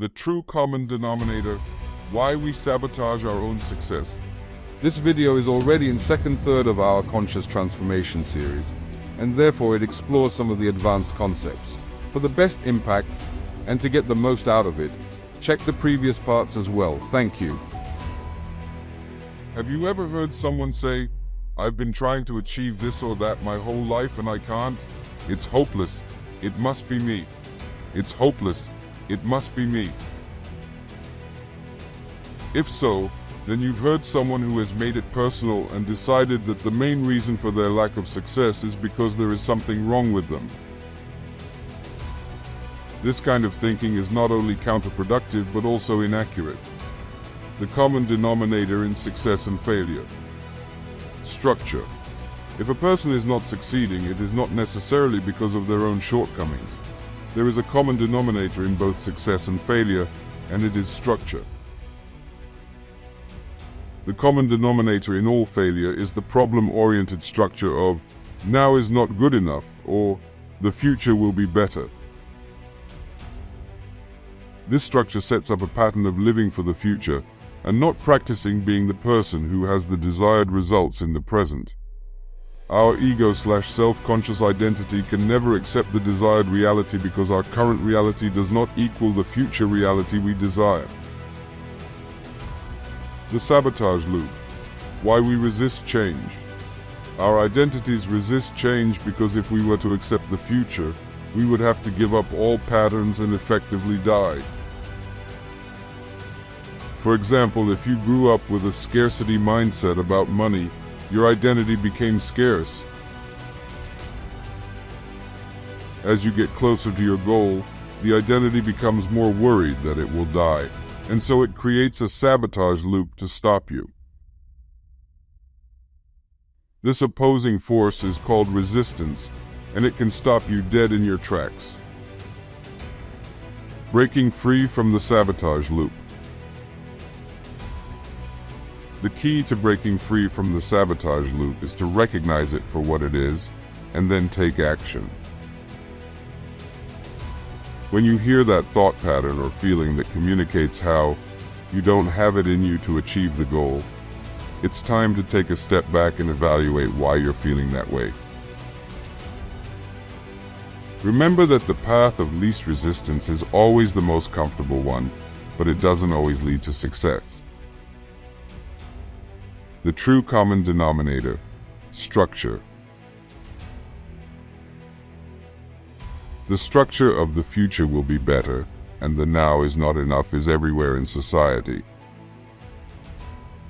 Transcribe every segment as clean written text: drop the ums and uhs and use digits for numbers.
The true common denominator, why we sabotage our own success. This video is already in second third of our conscious transformation series, and therefore it explores some of the advanced concepts. For the best impact, and to get the most out of it, check the previous parts as well. Thank you. Have you ever heard someone say, "I've been trying to achieve this or that my whole life and I can't? It's hopeless. It must be me. It's hopeless. It must be me." If so, then you've heard someone who has made it personal and decided that the main reason for their lack of success is because there is something wrong with them. This kind of thinking is not only counterproductive but also inaccurate. The common denominator in success and failure. Structure. If a person is not succeeding, it is not necessarily because of their own shortcomings. There is a common denominator in both success and failure, and it is structure. The common denominator in all failure is the problem-oriented structure of "now is not good enough" or "the future will be better." This structure sets up a pattern of living for the future and not practicing being the person who has the desired results in the present. Our ego/self-conscious identity can never accept the desired reality because our current reality does not equal the future reality we desire. The sabotage loop. Why we resist change. Our identities resist change because if we were to accept the future, we would have to give up all patterns and effectively die. For example, if you grew up with a scarcity mindset about money, your identity became scarce. As you get closer to your goal, the identity becomes more worried that it will die, and so it creates a sabotage loop to stop you. This opposing force is called resistance, and it can stop you dead in your tracks. Breaking free from the sabotage loop. The key to breaking free from the sabotage loop is to recognize it for what it is, and then take action. When you hear that thought pattern or feeling that communicates how you don't have it in you to achieve the goal, it's time to take a step back and evaluate why you're feeling that way. Remember that the path of least resistance is always the most comfortable one, but it doesn't always lead to success. The true common denominator. Structure. The structure of the future will be better, and the now is not enough is everywhere in society.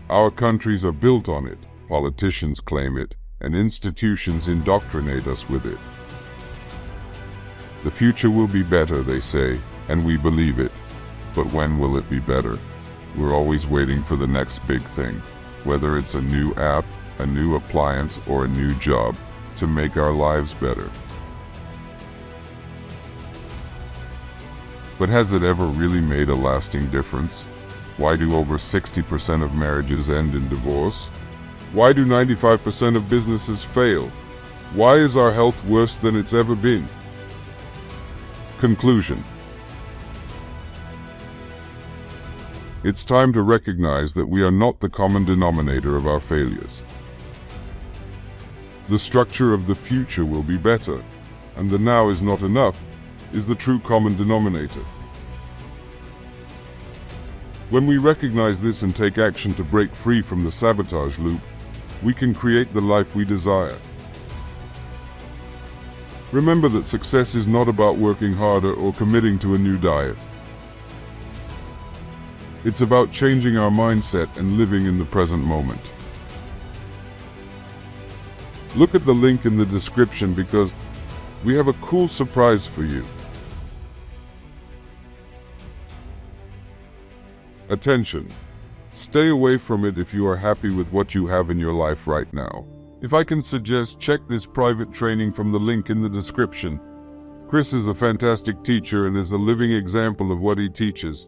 Our countries are built on it, politicians claim it, and institutions indoctrinate us with it. The future will be better, they say, and we believe it. But when will it be better? We're always waiting for the next big thing, whether it's a new app, a new appliance, or a new job, to make our lives better. But has it ever really made a lasting difference? Why do over 60% of marriages end in divorce? Why do 95% of businesses fail? Why is our health worse than it's ever been? Conclusion. It's time to recognize that we are not the common denominator of our failures. The structure of the future will be better, and the now is not enough is the true common denominator. When we recognize this and take action to break free from the sabotage loop, we can create the life we desire. Remember that success is not about working harder or committing to a new diet. It's about changing our mindset and living in the present moment. Look at the link in the description because we have a cool surprise for you. Attention! Stay away from it if you are happy with what you have in your life right now. If I can suggest, check this private training from the link in the description. Chris is a fantastic teacher and is a living example of what he teaches.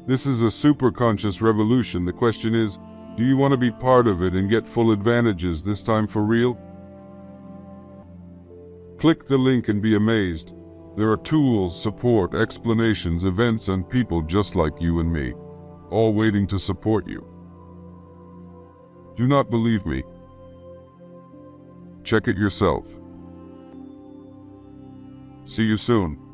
This is a super conscious revolution. The question is, do you want to be part of it and get full advantages this time for real? Click the link and be amazed. There are tools, support, explanations, events, and people just like you and me, all waiting to support you. Do not believe me? Check it yourself. See you soon.